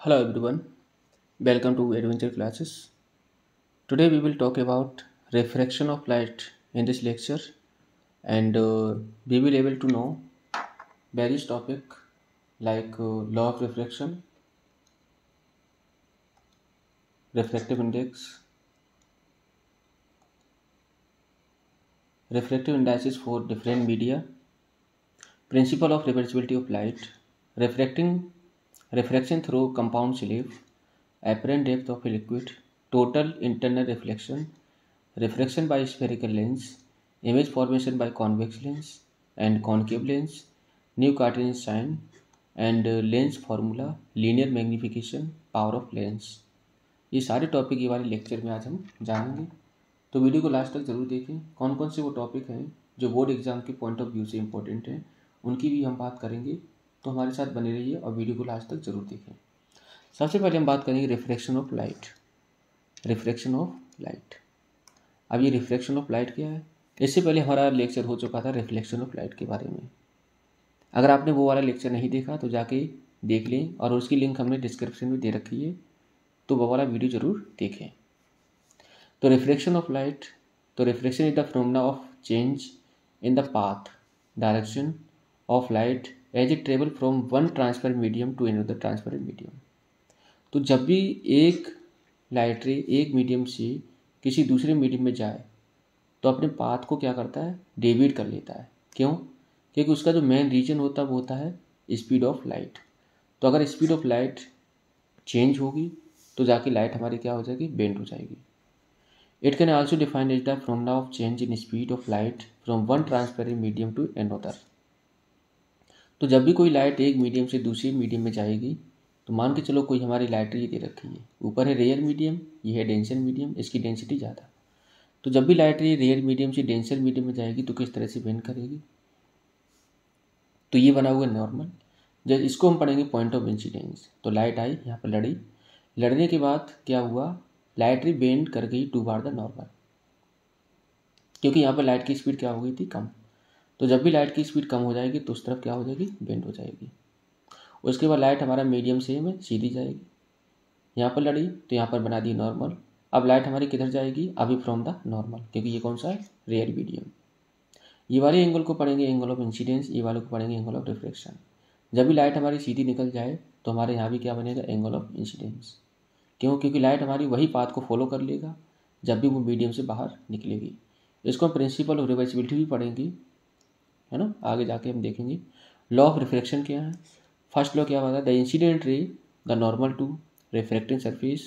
Hello everyone, welcome to Adventure Classes. Today we will talk about refraction of light in this lecture and we will able to know various topic like law of refraction, refractive index, refractive indices for different media, principle of reversibility of light, refraction through compound sleeve, apparent depth of a liquid, total internal refraction by spherical lens, image formation by convex lens and concave lens, new Cartesian sign and lens formula, linear magnification, power of lens. ये सारे topic ये वाले lecture में आज हम जानेंगे, तो video को लास्ट तक जरूर देखें। कौन कौन से वो टॉपिक हैं जो बोर्ड एग्जाम के पॉइंट ऑफ व्यू से इंपॉर्टेंट हैं उनकी भी हम बात करेंगे, तो हमारे साथ बने रहिए और वीडियो को लास्ट तक जरूर देखें। सबसे पहले हम बात करेंगे refraction of light. Refraction of light, अब ये रिफ्रैक्शन ऑफ लाइट क्या है? इससे पहले हमारा लेक्चर हो चुका था रिफ्लेक्शन ऑफ लाइट के बारे में। अगर आपने वो वाला लेक्चर नहीं देखा तो जाके देख लें और उसकी लिंक हमने डिस्क्रिप्शन में दे रखी है, तो वो वाला वीडियो ज़रूर देखें। तो रिफ्लेक्शन ऑफ लाइट, तो reflection is the phenomena of change in the path direction of light as it travel from one transparent medium to another transparent medium. तो जब भी एक लाइट रे एक मीडियम से किसी दूसरे मीडियम में जाए तो अपने पाथ को क्या करता है, डेविएट कर लेता है। क्यों? क्योंकि उसका जो मेन रीजन होता है वो होता है स्पीड ऑफ लाइट। तो अगर स्पीड ऑफ लाइट चेंज होगी तो जाके लाइट हमारी क्या हो जाएगी, बेंड हो जाएगी। It can also define as the phenomena of change in speed of light from one transparent medium to another. तो जब भी कोई लाइट एक मीडियम से दूसरे मीडियम में जाएगी, तो मान के चलो कोई हमारी लाइट ये दे रखी है, ऊपर है रेयर मीडियम, ये है डेंसर मीडियम, इसकी डेंसिटी ज़्यादा। तो जब भी लाइट ये रेयर मीडियम से डेंसर मीडियम में जाएगी तो किस तरह से बेंड करेगी, तो ये बना हुआ नॉर्मल। जब इसको हम पढ़ेंगे पॉइंट ऑफ इंसिडेंस। तो लाइट आई, यहाँ पर लड़ी, लड़ने के बाद क्या हुआ, लाइट री बेंड कर गई टूवार्ड द नॉर्मल, क्योंकि यहाँ पर लाइट की स्पीड क्या हो गई थी, कम। तो जब भी लाइट की स्पीड कम हो जाएगी तो उस तरफ क्या हो जाएगी, बेंड हो जाएगी। उसके बाद लाइट हमारा मीडियम से में सीधी जाएगी, यहाँ पर लड़ी तो यहाँ पर बना दी नॉर्मल। अब लाइट हमारी किधर जाएगी, अभी फ्रॉम द नॉर्मल, क्योंकि ये कौन सा है, रेयर मीडियम। ये वाले एंगल को पढ़ेंगे एंगल ऑफ इंसिडेंस, ये वाले को पढ़ेंगे एंगल ऑफ रिफ्लेक्शन। जब भी लाइट हमारी सीधी निकल जाए तो हमारे यहाँ भी क्या बनेगा, एंगल ऑफ इंसिडेंस। क्यों? क्योंकि लाइट हमारी वही पाथ को फॉलो कर लेगा जब भी वो मीडियम से बाहर निकलेगी। इसको हम प्रिंसिपल ऑफ रिवर्सिबिलिटी भी पढ़ेंगे, है ना, आगे जाके हम देखेंगे। लॉ ऑफ रिफ्लेक्शन क्या है? फर्स्ट लॉ क्या बताया, the incident ray the normal to reflecting surface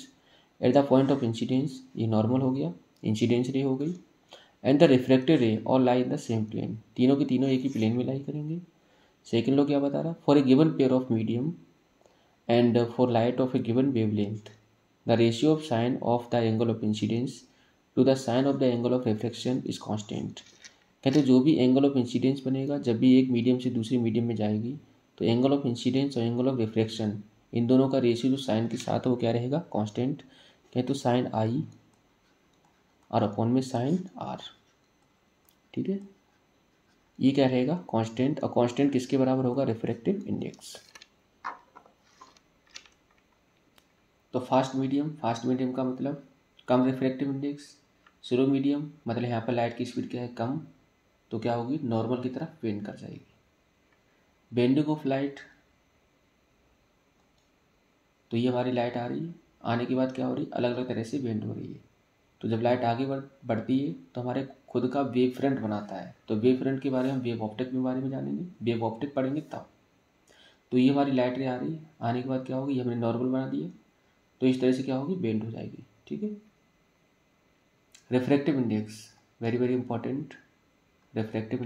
at the point of incidence, ये नॉर्मल हो गया, इंसिडेंस रे हो गई। एंड द रिफ्लेक्टेड रे और लाई इन द सेम प्लेन, तीनों के तीनों एक ही प्लेन में लाई करेंगे। सेकेंड लॉ क्या बता रहा, for a given pair of medium and for light of a given wavelength the ratio of sine of the angle of incidence to the sine of the angle of reflection is constant. कहते जो भी angle of incidence बनेगा जब भी एक medium से दूसरे medium में जाएगी, तो एंगल ऑफ इंसिडेंस और एंगल ऑफ रिफ्लेक्शन इन दोनों का रेशियो जो साइन के साथ है वो क्या रहेगा, कांस्टेंट। कहते तो साइन आई और अपॉन में साइन आर, ठीक है, ये क्या रहेगा, कांस्टेंट। और कांस्टेंट किसके बराबर होगा, रिफ्रैक्टिव इंडेक्स। तो फास्ट मीडियम का मतलब कम रिफ्रैक्टिव इंडेक्स, स्लो मीडियम मतलब यहाँ पर लाइट की स्पीड क्या है, कम, तो क्या होगी, नॉर्मल की तरफ बेंड कर जाएगी। बेंडिंग ऑफ लाइट, तो ये हमारी लाइट आ रही है, आने के बाद क्या हो रही है, अलग अलग तरह से बेंड हो रही है। तो जब लाइट आगे बढ़ती है तो हमारे खुद का वेव फ्रंट बनाता है। तो वेव फ्रंट के बारे में, वेव ऑप्टिक के बारे में जानेंगे, वेव ऑप्टिक पढ़ेंगे तब। तो ये हमारी लाइट रे आ रही है, आने के बाद क्या होगी, ये हमने नॉर्मल बना दिया, तो इस तरह से क्या होगी, बेंड हो जाएगी, ठीक है। Refractive index, very very important. Refractive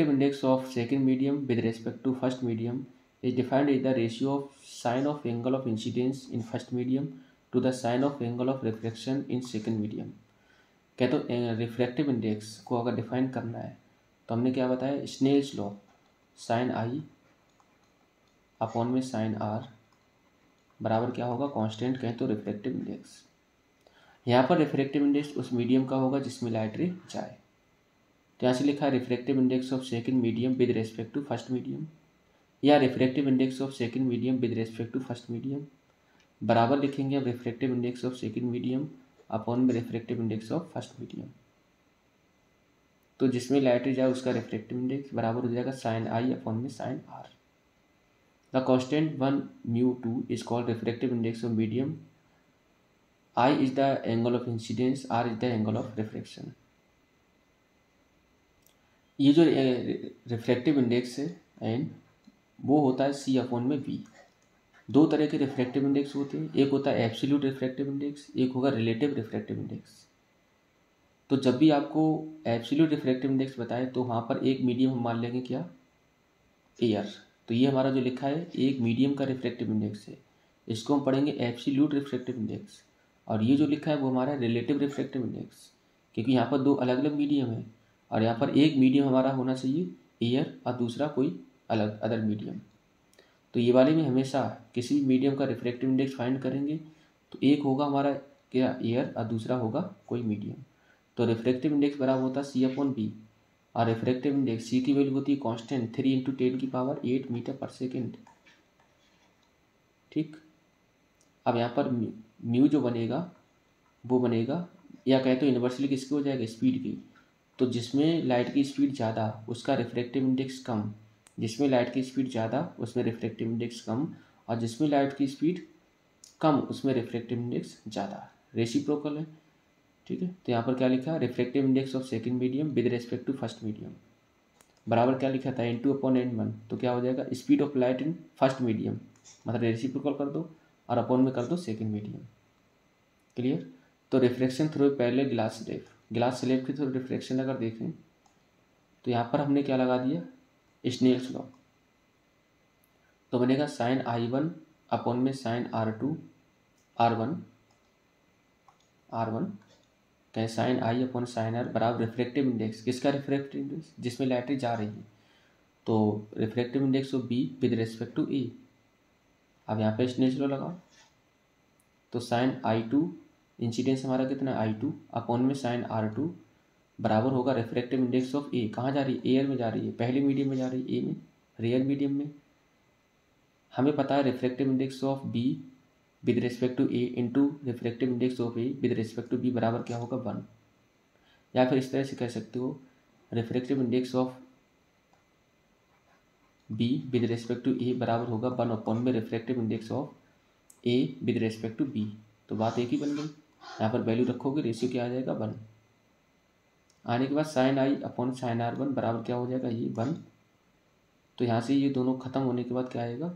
index of second medium with respect to first medium is defined as the ratio of sine of angle of incidence in first medium to the sine of angle of reflection in second medium। क्या तो refractive index को अगर define करना है तो हमने क्या बताया, Snell's law, sign I upon में साइन आर बराबर क्या होगा, कांस्टेंट। कहें तो रिफ्रैक्टिव इंडेक्स, यहाँ पर रिफ्रैक्टिव इंडेक्स उस मीडियम का होगा जिसमें लाइट रे जाए। तो यहाँ से लिखा है refractive index of second medium with respect to first medium. या refractive index of second medium with respect to first medium, बराबर लिखेंगे अब refractive index of second medium upon में refractive index of first medium. तो जिसमें light जाए उसका refractive index बराबर हो जाएगा साइन आई अपॉन में sine R. The constant 1 μ2 is called refractive index of medium. I is the angle of incidence, R is the angle of refraction। ये जो रिफ्रैक्टिव इंडेक्स है एंड वो होता है C अपॉन में V। दो तरह के रिफ्रैक्टिव इंडेक्स होते हैं, एक होता है एब्सोल्यूट रिफ्रैक्टिव इंडेक्स, एक होगा रिलेटिव रिफ्रैक्टिव इंडेक्स। तो जब भी आपको एब्सोल्यूट रिफ्रैक्टिव इंडेक्स बताए तो वहाँ पर एक मीडियम हम मान लेंगे क्या, एयर। तो ये हमारा जो लिखा है एक मीडियम का रिफ्रैक्टिव इंडेक्स है, इसको हम पढ़ेंगे एब्सोल्यूट रिफ्रैक्टिव इंडेक्स। और ये जो लिखा है वो हमारा रिलेटिव रिफ्रैक्टिव इंडेक्स, क्योंकि यहाँ पर दो अलग अलग मीडियम है और यहाँ पर एक मीडियम हमारा होना चाहिए एयर और दूसरा कोई अलग अदर मीडियम। तो ये वाले में हमेशा किसी भी मीडियम का रिफ्रैक्टिव इंडेक्स फाइंड करेंगे तो एक होगा हमारा क्या, एयर, और दूसरा होगा कोई मीडियम। तो रिफ्रैक्टिव इंडेक्स बराबर होता है सी अपॉन बी, और रिफ्रैक्टिव इंडेक्स सी की वैल्यू होती है कांस्टेंट 3 × 10⁸ मीटर पर सेकेंड। ठीक, अब यहाँ पर म्यू जो बनेगा वो बनेगा, या कहे तो यूनिवर्सली किसकी हो जाएगा, स्पीड की। तो जिसमें लाइट की स्पीड ज़्यादा उसका रिफ्रैक्टिव इंडेक्स कम, जिसमें लाइट की स्पीड ज़्यादा उसमें रिफ्रैक्टिव इंडेक्स कम, और जिसमें लाइट की स्पीड कम उसमें रिफ्रैक्टिव इंडेक्स ज़्यादा, रेसिप्रोकल है। ठीक है, तो यहाँ पर क्या लिखा, refractive index of second medium with respect to first medium बराबर क्या लिखा था, N2 अपॉन N1। तो क्या हो जाएगा, speed of light in first medium, मतलब रेसिप्रोकल कर दो और अपॉन में कर दो सेकंड मीडियम। क्लियर। तो रिफ्रैक्शन थ्रू पहले ग्लास स्लैब, ग्लास स्लैब के थ्रू रिफ्रैक्शन अगर देखें तो यहाँ पर हमने क्या लगा दिया, स्नेल्स लॉ। तो बनेगा साइन I1 अपॉन में साइन R2 R1 कहें sine I upon sine R बराबर रिफ्रैक्टिव इंडेक्स, किसका रिफ्रैक्टिव इंडेक्स, जिसमें लाइट जा रही है। तो refractive index of B with respect to A. अब यहाँ पे स्नेल्स लॉ लगाओ, तो साइन I2 इंसिडेंस हमारा कितना I2 अपॉन में साइन R2 बराबर होगा रिफ्रैक्टिव इंडेक्स ऑफ ए। कहाँ जा रही है, एयर में जा रही है, पहले मीडियम में जा रही है, ए में, रियल मीडियम में। हमें पता है refractive index of B with respect to A into refractive index of A with respect to B बराबर क्या होगा, 1। या फिर इस तरह से कह सकते हो, refractive index of B with respect to A बराबर होगा 1 अपॉन में refractive index of A with respect to B. तो बात एक ही बन गई, यहाँ पर वैल्यू रखोगे रेशियो क्या आ जाएगा, 1। आने के बाद sign I upon sine R1 बराबर क्या हो जाएगा, ये 1। तो यहाँ से ये दोनों खत्म होने के बाद क्या आएगा,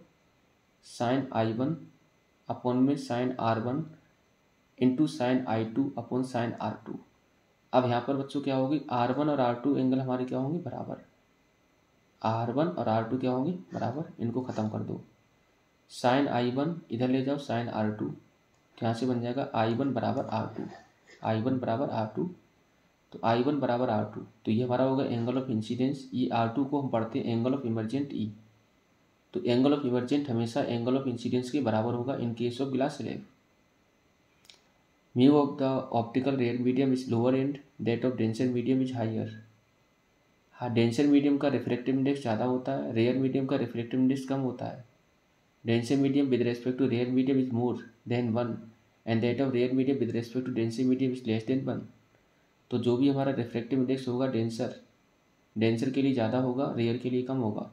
साइन I1 अपॉन में sine R1 into sine I2 upon sine R2। अब यहाँ पर बच्चों क्या होगी, R1 और R2 एंगल हमारे क्या होंगे, बराबर। R1 और R2 क्या होंगे, बराबर। इनको ख़त्म कर दो, साइन I1 इधर ले जाओ, साइन R2, तो यहाँ से बन जाएगा I1 बराबर R2, I1 बराबर R2। तो I1 बराबर R2, तो ये हमारा होगा एंगल ऑफ इंसिडेंस। ये R2 को हम पढ़ते हैं एंगल ऑफ इमरजेंट E। तो एंगल ऑफ इमरजेंट हमेशा एंगल ऑफ इंसिडेंस के बराबर होगा in case of glass slab. Mu of the optical rare medium is lower and that of denser medium is higher. हाँ, डेंसर मीडियम का refractive index ज़्यादा होता है, रेयर मीडियम का रिफ्रैक्टिव इंडेक्स कम होता है। Denser medium with respect to rare medium is more than 1 and that of rare medium with respect to denser medium is less than 1। तो जो भी हमारा रिफ्रैक्टिव इंडेक्स होगा डेंसर के लिए ज़्यादा होगा, रेयर के लिए कम होगा।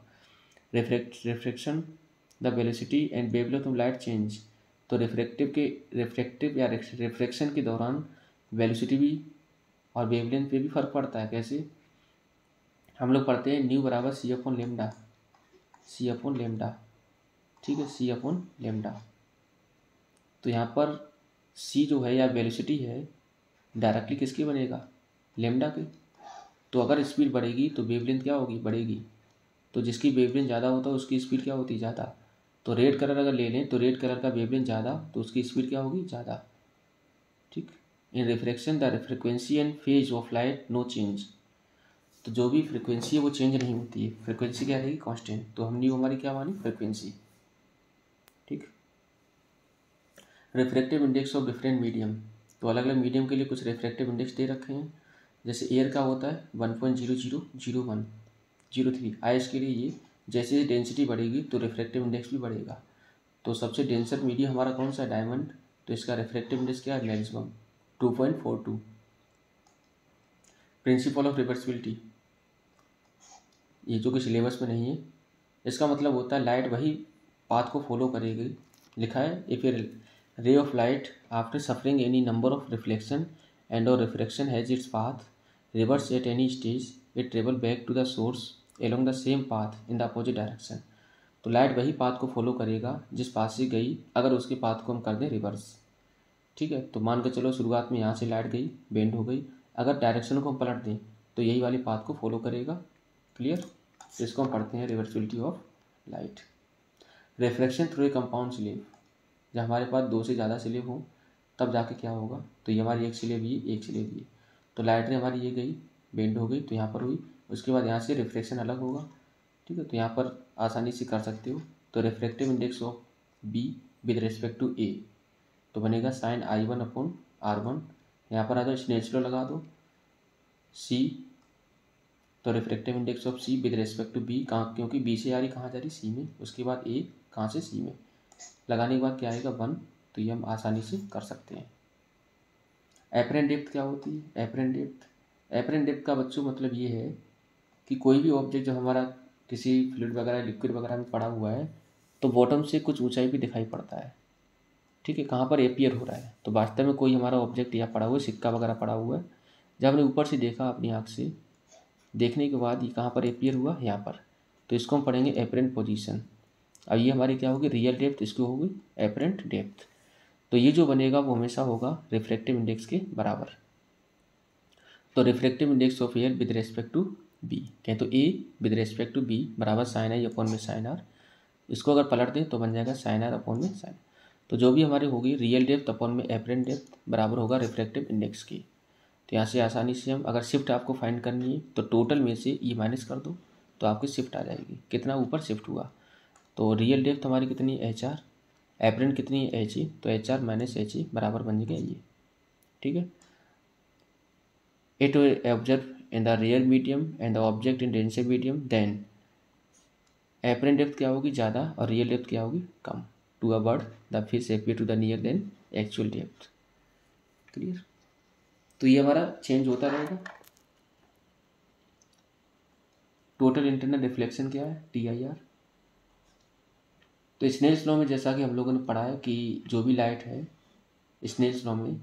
Refraction the velocity and wavelength of light change. तो रिफ्रैक्टिव या रिफ्रैक्शन के दौरान वेलोसिटी भी और वेवलेंथ पे भी फर्क पड़ता है। कैसे, हम लोग पढ़ते हैं न्यू बराबर सी अपॉन लेमडा, ठीक है, सी अपॉन लेमडा। तो यहाँ पर सी जो है या वेलोसिटी है डायरेक्टली किसकी बनेगा, लेमडा के। तो अगर स्पीड बढ़ेगी तो वेवलेंथ क्या होगी, बढ़ेगी। तो जिसकी वेवलेंथ ज़्यादा होता है उसकी स्पीड क्या होती है, ज़्यादा। तो रेड कलर अगर ले लें तो रेड कलर का वेवलेंथ ज़्यादा तो उसकी स्पीड क्या होगी, ज़्यादा। ठीक। In refraction the frequency and phase of light no change. तो जो भी फ्रिक्वेंसी है वो चेंज नहीं होती है, फ्रिक्वेंसी क्या रहेगी, कांस्टेंट। तो हमने हमारी क्या मानी, फ्रिक्वेंसी। ठीक। Refractive index of different medium. तो अलग अलग मीडियम के लिए कुछ रिफ्रैक्टिव इंडेक्स दे रखे हैं। जैसे एयर का होता है 1.000103, आइस के लिए ये जैसे डेंसिटी बढ़ेगी तो रिफ्रैक्टिव इंडेक्स भी बढ़ेगा। तो सबसे डेंसर मीडियम हमारा कौन सा है? डायमंड। तो इसका रिफ्रैक्टिव इंडेक्स क्या है? मैक्सिमम 2.42। प्रिंसिपल ऑफ रिवर्सिबिलिटी, ये जो कि सिलेबस में नहीं है, इसका मतलब होता है लाइट वही पाथ को फॉलो करेगी। लिखा है if a ray of light after suffering any number of reflection and और refraction has its path reverse at any stage it travel back to the source along the same path in the opposite direction. तो light वही path को follow करेगा जिस path से गई, अगर उसके पाथ को हम कर दें रिवर्स। ठीक है, तो मान के चलो शुरुआत में यहाँ से लाइट गई, बेंड हो गई, अगर डायरेक्शन को हम पलट दें तो यही वाली पाथ को फॉलो करेगा। क्लियर? तो इसको हम पढ़ते हैं reversibility of light. Refraction through a compound slab, जब हमारे पास दो से ज़्यादा स्लेब हो तब जाके क्या होगा? तो ये हमारी एक स्लेब ये, एक स्लेब ये, तो लाइट ने हमारी ये गई, बेंड हो गई, तो यहाँ पर हुई, उसके बाद यहाँ से रिफ्रैक्शन अलग होगा। ठीक है, तो यहाँ पर आसानी से कर सकते हो। तो refractive index of B with respect to A, तो बनेगा साइन I1/R1। यहाँ पर आ जाओ, स्नेचुरल लगा दो। सी, तो refractive index of C with respect to B, कहाँ, क्योंकि बी से आ रही कहाँ जा रही? सी में। उसके बाद ए कहाँ से? सी में। लगाने के बाद क्या आएगा? 1। तो ये हम आसानी से कर सकते हैं। एपरेंट डेप्थ क्या होती है? एपरेंट डेप्थ का बच्चों मतलब ये है कि कोई भी ऑब्जेक्ट जब हमारा किसी फ्लूइड वगैरह, लिक्विड वगैरह में पड़ा हुआ है तो बॉटम से कुछ ऊंचाई भी दिखाई पड़ता है। ठीक है, कहाँ पर? एपियर हो रहा है। तो वास्तव में कोई हमारा ऑब्जेक्ट यहाँ पड़ा हुआ है, सिक्का वगैरह पड़ा हुआ है, जब हमने ऊपर से देखा अपनी आँख से, देखने के बाद ये कहाँ पर एपियर हुआ? यहाँ पर। तो इसको हम पढ़ेंगे एपरेंट पोजीशन। अब ये हमारी क्या होगी? रियल डेप्थ, इसको होगी एपरेंट डेप्थ। तो ये जो बनेगा वो हमेशा होगा रिफ्रैक्टिव इंडेक्स के बराबर। तो refractive index of air with respect to B, कहें तो A with respect to B बराबर साइन आई अपॉन में साइन आर। इसको अगर पलट दें तो बन जाएगा साइन आर अपॉन में साइन। तो जो भी हमारी होगी रियल डेप्थ अपॉन में एपरेंट डेप्थ बराबर होगा रिफ्रैक्टिव इंडेक्स की। तो यहाँ से आसानी से हम, अगर शिफ्ट आपको फाइंड करनी है तो टोटल में से ई माइनस कर दो तो आपकी शिफ्ट आ जाएगी, कितना ऊपर शिफ्ट हुआ। तो रियल डेप्थ हमारी कितनी है? H R. एपरेंट कितनी है? H E. तो H R minus H E बराबर बन गया ये। ठीक है, it will observe in the real medium and the object in denser medium, then apparent depth क्या होगी? ज़्यादा, और real depth क्या होगी? कम। To a bird the fish appear to the near than actual depth। Clear? तो ये हमारा change होता रहेगा। टोटल इंटरनल रिफ्लेक्शन क्या है? TIR। तो स्नेल्स लॉ में जैसा कि हम लोगों ने पढ़ा है कि जो भी लाइट है स्नेल्स लॉ में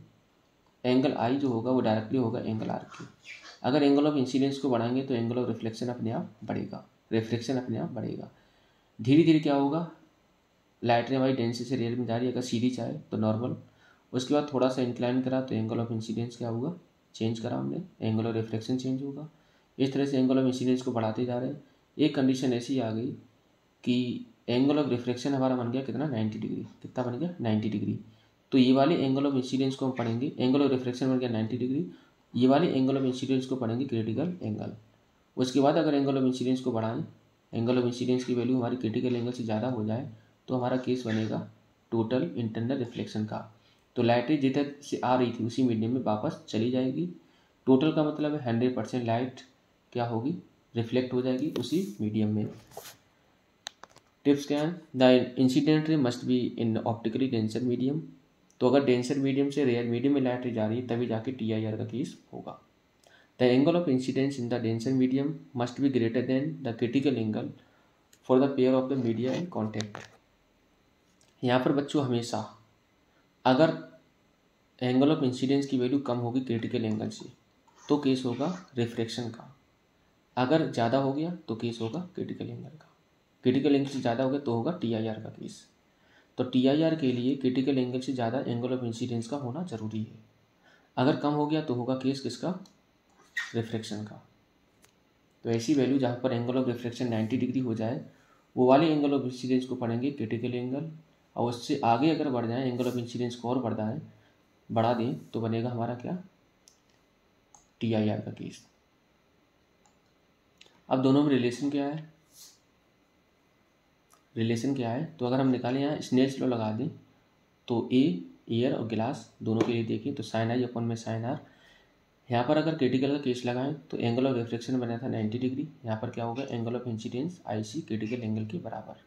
एंगल आई जो होगा वो डायरेक्टली होगा एंगल आर के। अगर एंगल ऑफ इंसिडेंस को बढ़ाएंगे तो एंगल ऑफ रिफ्लेक्शन अपने आप बढ़ेगा, रिफ्लेक्शन अपने आप बढ़ेगा। धीरे धीरे क्या होगा? लाइट ने हमारी डेंसिटी से रियल में जा रही है, अगर सीधी चाहे तो नॉर्मल, उसके बाद थोड़ा सा इंक्लाइन करा तो एंगल ऑफ इंसिडेंस क्या होगा? चेंज करा हमने, एंगल ऑफ रिफ्लेक्शन चेंज होगा। इस तरह से एंगल ऑफ इंसिडेंस को बढ़ाते जा रहे हैं। एक कंडीशन ऐसी आ गई कि एंगल ऑफ रिफ्लेक्शन हमारा बन गया कितना? 90 डिग्री। कितना बन गया? 90 डिग्री। तो ये वाले एंगल ऑफ इंसिडेंस को हम पढ़ेंगे, एंगल ऑफ रिफ्लेक्शन बन गया 90 डिग्री, ये वाले एंगल ऑफ इंसिडेंस को पढ़ेंगे क्रिटिकल एंगल। उसके बाद अगर एंगल ऑफ इंसिडेंस को बढ़ाएं, एंगल ऑफ इंसिडेंस की वैल्यू हमारी क्रिटिकल एंगल से ज़्यादा हो जाए तो हमारा केस बनेगा टोटल इंटरनल रिफ्लेक्शन का। तो लाइट जिधर से आ रही थी उसी मीडियम में वापस चली जाएगी। टोटल का मतलब है 100% लाइट क्या होगी? रिफ्लेक्ट हो जाएगी उसी मीडियम में। टिप्स क्या है? The incident ray must be in optically denser medium. तो अगर डेंसर मीडियम से रेयर मीडियम में लाइट जा रही है तभी जाके TIR का केस होगा। The angle of incidence in the denser medium must be greater than the critical angle for the pair of the media in contact. यहाँ पर बच्चों हमेशा अगर एंगल ऑफ इंसिडेंस की वैल्यू कम होगी क्रिटिकल एंगल से तो केस होगा रिफ्रैक्शन का, अगर ज़्यादा हो गया तो केस होगा क्रिटिकल एंगल का, क्रिटिकल एंगल से ज़्यादा हो गया तो होगा TIR का केस। तो TIR के लिए क्रिटिकल एंगल से ज़्यादा एंगल ऑफ इंसिडेंस का होना जरूरी है। अगर कम हो गया तो होगा केस किसका? रिफ्रैक्शन का। तो ऐसी वैल्यू जहाँ पर एंगल ऑफ रिफ्रैक्शन 90 डिग्री हो जाए वो वाले एंगल ऑफ इंसिडेंस को पढ़ेंगे क्रिटिकल एंगल, और उससे आगे अगर बढ़ जाए एंगल ऑफ इंसिडेंस को और बढ़ा दें तो बनेगा हमारा क्या? TIR का केस। अब दोनों में रिलेशन क्या है? तो अगर हम निकालें यहाँ स्नेल्स लॉ लगा दें तो एयर और गिलास दोनों के लिए देखें तो साइन आई अपॉन में साइन आर। यहाँ पर अगर क्रिटिकल का केस लगाएं तो एंगल ऑफ रिफ्लेक्शन बना था 90 डिग्री, यहाँ पर क्या होगा angle of incidence IC critical angle के बराबर।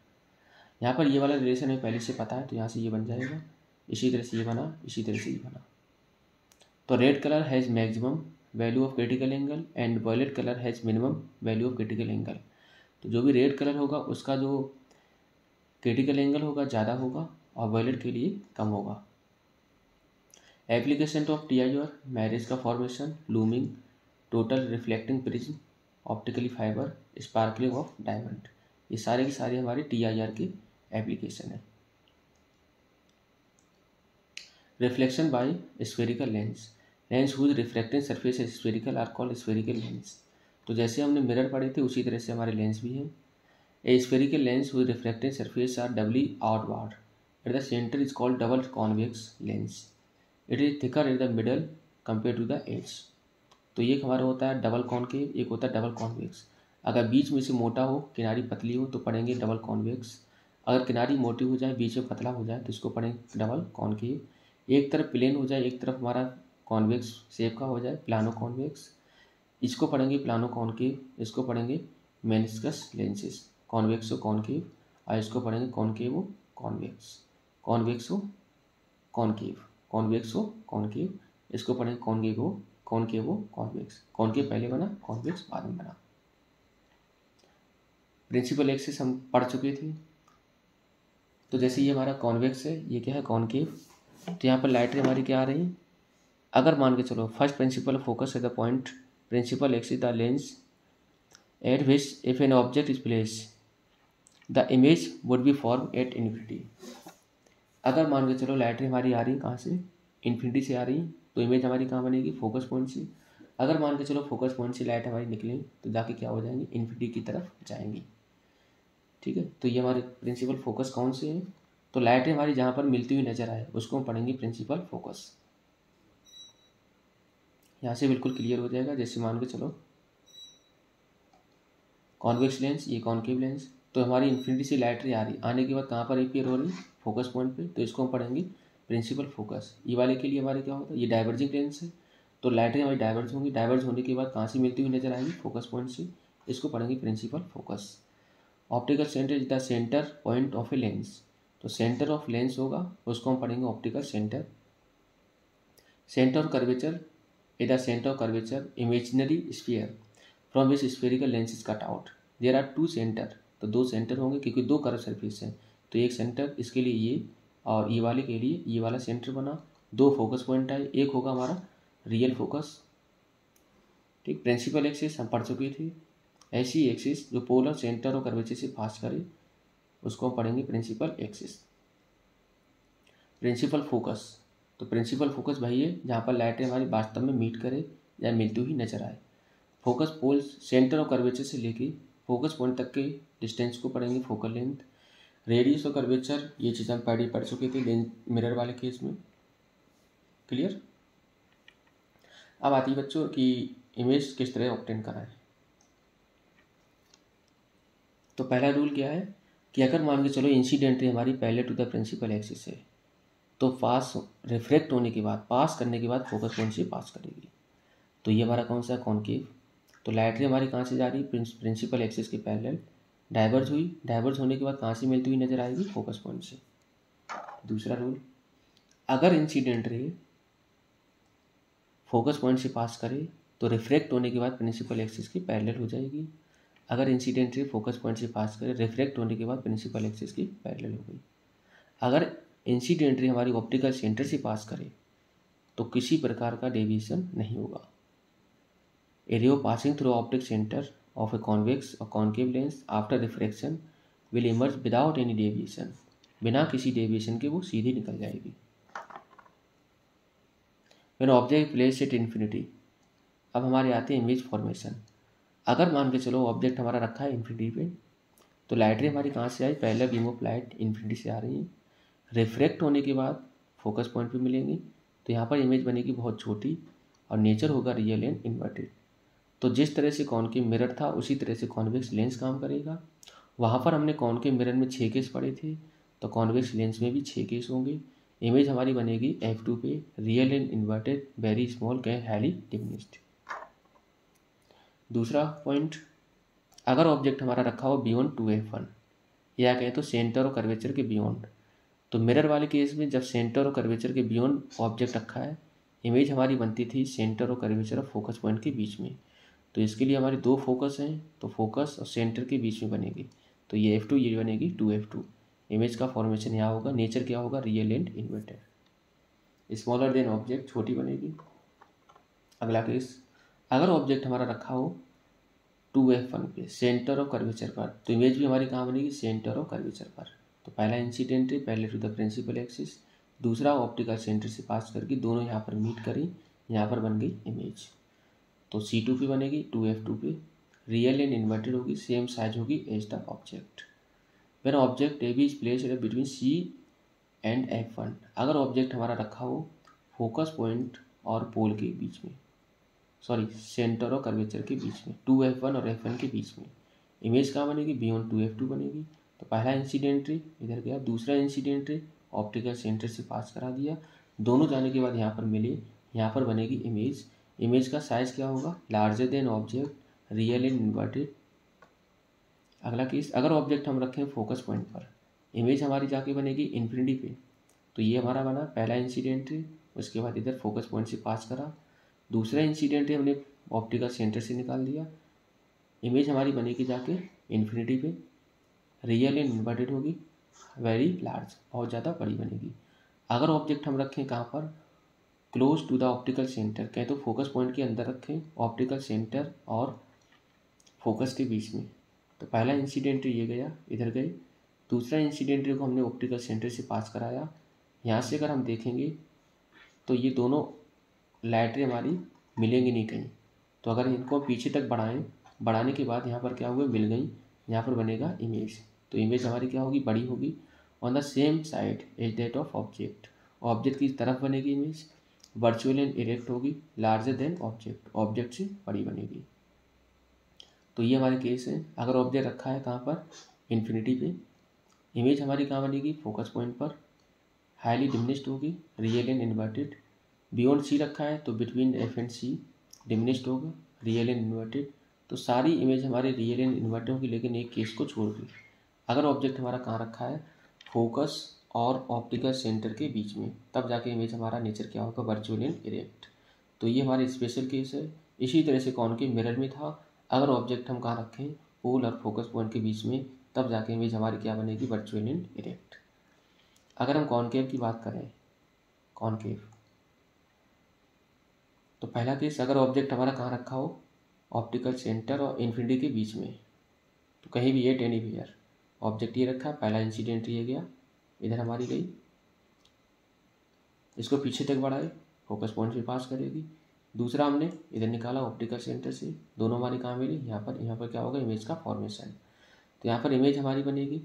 यहाँ पर ये वाला रिलेशन हमें पहले से पता है तो यहाँ से ये बन जाएगा, इसी तरह से ये बना, इसी तरह से ये बना। तो red colour has maximum value of critical angle and violet colour has minimum value of critical angle. तो जो भी रेड कलर होगा उसका जो क्रिटिकल एंगल होगा ज़्यादा होगा और वॉयलेट के लिए कम होगा। एप्लीकेशन ऑफ TIR, मैरिज का formation, looming, total reflecting prism, optically fiber, sparkling of diamond, ये सारे की सारे हमारे TIR के एप्लीकेशन है। Reflection by spherical lens, lens whose reflecting surface spherical are called spherical lens. तो जैसे हमने मिरर पढ़े थे उसी तरह से हमारे लेंस भी हैं। A spherical lens whose reflecting surface are doubly outward at the center is called double convex lens. It is thicker at the middle compare to the edge. तो ये हमारा होता है डबल कॉन्केव, एक होता है डबल कॉन्वेक्स। अगर बीच में से मोटा हो, किनारी पतली हो तो पढ़ेंगे डबल कॉन्वेक्स। अगर किनारी मोटी हो जाए, बीच में पतला हो जाए तो इसको पढ़ेंगे डबल कॉन्केव। एक तरफ प्लेन हो जाए, एक तरफ हमारा कॉन्वेक्स शेप का हो जाए, प्लानो कॉन्वेक्स, इसको पढ़ेंगे प्लानो कॉन्केव। इसको पढ़ेंगे मेनिस्कस लेंसेज, कॉन्वेक्सो कॉन्केव, और इसको पढ़ेंगे कॉन्केवो कॉन्वेक्स, कॉन्वेक्सो कॉन्केव, कॉन्वेक्सो कॉन्केव, इसको पढ़ेंगे कॉन्केवो कॉन्केवो कॉन्वेक्स। कॉन्केव पहले बना, कॉन्वेक्स बाद में बना। प्रिंसिपल एक्सिस हम पढ़ चुके थे। तो जैसे ये हमारा कॉन्वेक्स है, ये क्या है कॉन्केव। तो यहाँ पर लाइट रे हमारी क्या आ रही है, अगर मान के चलो फर्स्ट प्रिंसिपल फोकस है the point principal axis the lens at which if an object is place the image would be form at infinity. अगर मान के चलो लाइट रे हमारी आ रही है कहाँ से, इन्फिनिटी से आ रही है, तो इमेज हमारी कहाँ बनेगी, फोकस पॉइंट से। अगर मान के चलो फोकस पॉइंट से लाइट हमारी निकले तो जाके क्या हो जाएंगी, इन्फिनिटी की तरफ जाएंगी। ठीक है, तो ये हमारे प्रिंसिपल फोकस कौन से हैं, तो लाइट हमारी जहाँ पर मिलती हुई नजर आए उसको हम पढ़ेंगे प्रिंसिपल फोकस। यहाँ से बिल्कुल क्लियर हो जाएगा। जैसे मान के चलो कॉन्वेक्स लेंस, ये कॉन्केव लेंस, तो हमारी इन्फिनिटी से लाइट रे आ रही, आने के बाद कहाँ पर अपीयर हो रही, फोकस पॉइंट पे, तो इसको हम पढ़ेंगे प्रिंसिपल फोकस। ये वाले के लिए हमारे क्या होता है, ये डाइवर्जिंग लेंस है, तो लाइट रे हमारी डाइवर्ज होंगी, डाइवर्ज होने के बाद कहाँ से मिलती हुई नजर आएंगी, फोकस पॉइंट से, इसको पढ़ेंगे principal focus. Optical centre is the centre point of a lens, तो सेंटर ऑफ लेंस होगा उसको हम पढ़ेंगे optical centre. Centre of curvature is the centre of curvature imaginary sphere from which spherical lens is cut out. There are two centre, तो दो centre होंगे क्योंकि दो कर्व सरफेस है, तो एक सेंटर इसके लिए ये और ये वाले के लिए ये वाला सेंटर बना, दो फोकस पॉइंट आए, एक होगा हमारा रियल फोकस। ठीक, प्रिंसिपल एक्सिस हम पढ़ चुके थे। ऐसी एक्सिस जो पोलर सेंटर और कर्वेचर से पास करे उसको हम पढ़ेंगे प्रिंसिपल एक्सिस। प्रिंसिपल फोकस, तो प्रिंसिपल फोकस वही है जहाँ पर लाइटें हमारी वास्तव में मीट करे या मिलती हुई नजर आए। फोकस पोल सेंटर और कर्वेचर से लेके फोकस पॉइंट तक के डिस्टेंस को पढ़ेंगे फोकल लेंथ। रेडियस और कर्वेचर ये चीज़ हम पहले पढ़ चुके थे मिरर वाले केस में। क्लियर। अब आती है बच्चों की इमेज किस तरह ऑब्टेन कराएं। तो पहला रूल क्या है कि अगर मान के चलो इंसिडेंट हमारी पहले टू द प्रिंसिपल एक्सिस है तो पास रिफ्लेक्ट होने के बाद, पास करने के बाद फोकस पॉइंट से पास करेगी। तो ये हमारा कौन सा है, कॉन्केव। तो लाइट रे हमारी कहाँ से जा रही है, प्रिंसिपल एक्सिस के पैरेलल, डाइवर्ज हुई, डाइवर्ज होने के बाद कहाँ से मिलती हुई नजर आएगी, फोकस पॉइंट से। दूसरा रूल, अगर इंसिडेंट रे फोकस पॉइंट से पास करे तो रिफ्लेक्ट होने के बाद प्रिंसिपल एक्सिस की पैरेलल हो जाएगी। अगर इंसिडेंट रे फोकस पॉइंट से पास करे, रिफ्लेक्ट होने के बाद प्रिंसिपल एक्सिस की पैरेलल हो गई। अगर इंसिडेंट रे हमारी ऑप्टिकल सेंटर से पास करे तो किसी प्रकार का डेविएशन नहीं होगा। A ray passing through optic center of a convex और concave lens after refraction will emerge without any deviation, बिना किसी डेविएशन के वो सीधी निकल जाएगी। When object place at infinity, अब हमारे आते हैं इमेज फॉर्मेशन। अगर मान के चलो ऑब्जेक्ट हमारा रखा है इन्फिनिटी पे, तो लाइट रे हमारी कहाँ से आई, पहला बीम ऑफ लाइट इन्फिनिटी से आ रही है, रिफ्रैक्ट होने के बाद फोकस पॉइंट पे मिलेंगी, तो यहाँ पर इमेज बनेगी बहुत छोटी और नेचर होगा रियल एंड इन्वर्टेड। तो जिस तरह से कॉन्केव मिरर था उसी तरह से कॉन्वेक्स लेंस काम करेगा। वहाँ पर हमने कॉन्केव मिरर में 6 केस पढ़े थे, तो कॉन्वेक्स लेंस में भी 6 केस होंगे। इमेज हमारी बनेगी F2 पे real and inverted very small के हाईली डिमिनिश्ड। दूसरा पॉइंट, अगर ऑब्जेक्ट हमारा रखा हो बियॉन्ड 2F1 या कहें तो सेंटर और कर्वेचर के बियॉन्ड, तो मिरर वाले केस में जब सेंटर और कर्वेचर के बियॉन्ड ऑब्जेक्ट रखा है, इमेज हमारी बनती थी सेंटर और कर्वेचर और फोकस पॉइंट के बीच में। तो इसके लिए हमारे दो फोकस हैं, तो फोकस और सेंटर के बीच में बनेगी, तो ये F2 ये बनेगी 2F2। इमेज का फॉर्मेशन यहाँ होगा, नेचर क्या होगा, real and inverted. Smaller than object छोटी बनेगी। अगला केस, अगर ऑब्जेक्ट हमारा रखा हो 2F1 पे सेंटर और कर्वेचर पर, तो इमेज भी हमारी कहाँ बनेगी, सेंटर और कर्वेचर पर। तो पहला इंसिडेंट है पहले टू द प्रिंसिपल एक्सिस, दूसरा ऑप्टिकल सेंटर से पास करके दोनों यहाँ पर मीट करी, यहाँ पर बन गई इमेज। तो C2 पे बनेगी 2F2 पे, रियल एंड इन्वर्टेड होगी, सेम साइज होगी as the object. When object AB is placed between C and F1, अगर ऑब्जेक्ट हमारा रखा हो फोकस पॉइंट और पोल के बीच में, सॉरी सेंटर और कर्वेचर के बीच में, 2F1 और F1 के बीच में, इमेज कहाँ बनेगी, बियॉन्ड 2F2 बनेगी। तो पहला इंसिडेंट रे इधर गया, दूसरा इंसिडेंट रे ऑप्टिकल सेंटर से पास करा दिया, दोनों जाने के बाद यहाँ पर मिले, यहाँ पर बनेगी इमेज। इमेज का साइज क्या होगा, larger than object, real and inverted. अगला केस, अगर ऑब्जेक्ट हम रखें फोकस पॉइंट पर, इमेज हमारी जाके बनेगी इन्फिनिटी पे। तो ये हमारा बना पहला इंसिडेंट रे, उसके बाद इधर फोकस पॉइंट से पास करा, दूसरा इंसिडेंट है हमने ऑप्टिकल सेंटर से निकाल दिया, इमेज हमारी बनेगी जाके इन्फिनिटी पे, रियल एंड इन्वर्टेड होगी, वेरी लार्ज बहुत ज़्यादा बड़ी बनेगी। अगर ऑब्जेक्ट हम रखें कहाँ पर, close to the optical centre, कहें तो फोकस पॉइंट के अंदर रखें, ऑप्टिकल सेंटर और फोकस के बीच में, तो पहला इंसिडेंट ये गया इधर गई, दूसरा इंसिडेंट को हमने ऑप्टिकल सेंटर से पास कराया। यहाँ से अगर हम देखेंगे तो ये दोनों लाइट रे हमारी मिलेंगी नहीं कहीं, तो अगर इनको पीछे तक बढ़ाएं, बढ़ाने के बाद यहाँ पर क्या हुआ, मिल गई, यहाँ पर बनेगा इमेज। तो इमेज हमारी क्या होगी, बड़ी होगी, on the same side as that of object, object की तरफ बनेगी इमेज, वर्चुअल एंड इरेक्ट होगी, लार्जर देन ऑब्जेक्ट, ऑब्जेक्ट से बड़ी बनेगी। तो ये हमारे केस है, अगर ऑब्जेक्ट रखा है कहाँ पर, इन्फिनिटी पे, इमेज हमारी कहाँ बनेगी, फोकस पॉइंट पर, हाईली डिमिनिश्ड होगी, real and inverted. Beyond C रखा है तो between F and C diminished होगा, रियल एंड इन्वर्टेड। तो सारी इमेज हमारे रियल एंड इन्वर्टेड होगी, लेकिन एक केस को छोड़ के, अगर ऑब्जेक्ट हमारा कहाँ रखा है, फोकस और ऑप्टिकल सेंटर के बीच में, तब जाके इमेज हमारा नेचर क्या होगा, वर्चुअल एंड इरेक्ट। तो ये हमारे स्पेशल केस है। इसी तरह से कॉनकेव मिरर में था, अगर ऑब्जेक्ट हम कहाँ रखें, पोल और फोकस पॉइंट के बीच में, तब जाके इमेज हमारी क्या बनेगी, वर्चुअल एंड इरेक्ट। अगर हम कॉनकेव की बात करें, कॉनकेव, तो पहला केस, अगर ऑब्जेक्ट हमारा कहाँ रखा हो, ऑप्टिकल सेंटर और इन्फिनिटी के बीच में, तो कहीं भी एट एनीवेयर, ऑब्जेक्ट ये रखा, पहला इंसिडेंट ये गया, इधर हमारी गई, इसको पीछे तक बढ़ाए, फोकस पॉइंट से पास करेगी, दूसरा हमने इधर निकाला ऑप्टिकल सेंटर से, दोनों हमारी कहाँ मिली, यहाँ पर क्या होगा, इमेज का फॉर्मेशन। तो यहाँ पर इमेज हमारी बनेगी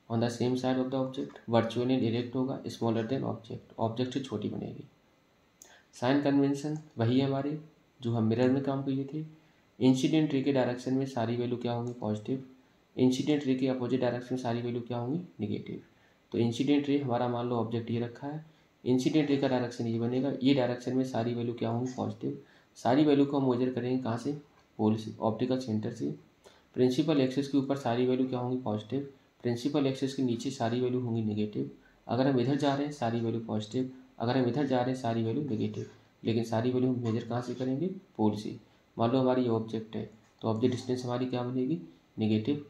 on the same side of the object, virtual and erect होगा, स्मॉलर देन ऑब्जेक्ट, ऑब्जेक्ट से छोटी बनेगी। साइन कन्वेंशन वही है हमारे जो हम मिरर में काम किए थे। इंसिडेंट रे के डायरेक्शन में सारी वैल्यू क्या होंगी, पॉजिटिव, इंसिडेंट रे के अपोजिट डायरेक्शन में सारी वैल्यू क्या होंगी, निगेटिव। तो इंसिडेंट रे हमारा मान लो ऑब्जेक्ट ये रखा है, इंसिडेंट रे का डायरेक्शन ये बनेगा, ये डायरेक्शन में सारी वैल्यू क्या होंगी, पॉजिटिव। सारी वैल्यू को हम मेजर करेंगे कहाँ से, पोल से, ऑप्टिकल सेंटर से। प्रिंसिपल एक्सिस के ऊपर सारी वैल्यू क्या होंगी, पॉजिटिव, प्रिंसिपल एक्सिस के नीचे सारी वैल्यू होंगी निगेटिव। अगर हम इधर जा रहे हैं सारी वैल्यू पॉजिटिव, अगर हम इधर जा रहे हैं सारी वैल्यू नेगेटिव, लेकिन सारी वैल्यू हम मेजर कहाँ से करेंगे, पोल से। मान लो हमारी ये ऑब्जेक्ट है, तो ऑब्जेक्ट डिस्टेंस हमारी क्या बनेगी, नेगेटिव,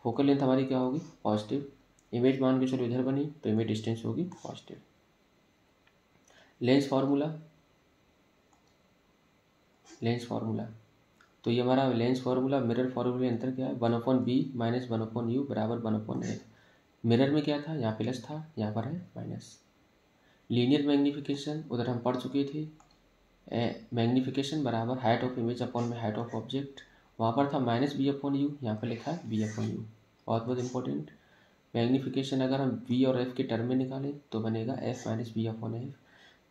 फोकल लेंथ हमारी क्या होगी, पॉजिटिव, इमेज मान के चलो इधर बनी, तो इमेज डिस्टेंस होगी positive. Lens formula, lens formula, तो ये हमारा लेंस फार्मूला मिरर फार्मूला अंतर क्या है, 1/b माइनस 1/u बराबर 1/f। मिरर में क्या था, यहाँ प्लस था, यहाँ पर है माइनस। लीनियर मैग्नीफिकेशन उधर हम पढ़ चुके थे, मैग्नीफिकेशन बराबर हाइट ऑफ इमेज अपॉन में हाइट ऑफ ऑब्जेक्ट, वहाँ पर था -b/u, यहाँ पर लिखा है b/u, बहुत बहुत इंपॉर्टेंट। मैग्नीफिकेशन अगर हम v और f के टर्म में निकालें तो बनेगा f minus b/f।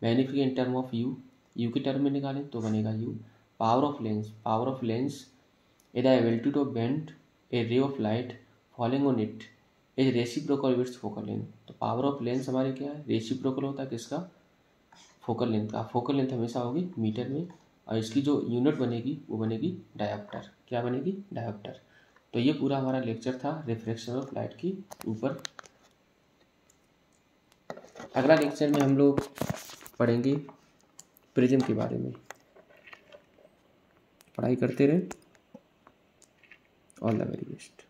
Magnification in term of u के टर्म में निकालें तो बनेगा u। Power of lens, power of lens is the ability to bend a ray of light falling on it is reciprocal with focal length. तो power of lens हमारे क्या है, reciprocal होता है किसका, फोकल लेंथ का। फोकल लेंथ हमेशा होगी मीटर में, और इसकी जो यूनिट बनेगी वो बनेगी डायोप्टर। क्या बनेगी, डायोप्टर। तो ये पूरा हमारा लेक्चर था रिफ्रैक्शन ऑफ लाइट की ऊपर। अगला लेक्चर में हम लोग पढ़ेंगे प्रिज्म के बारे में। पढ़ाई करते रहें। All the very best.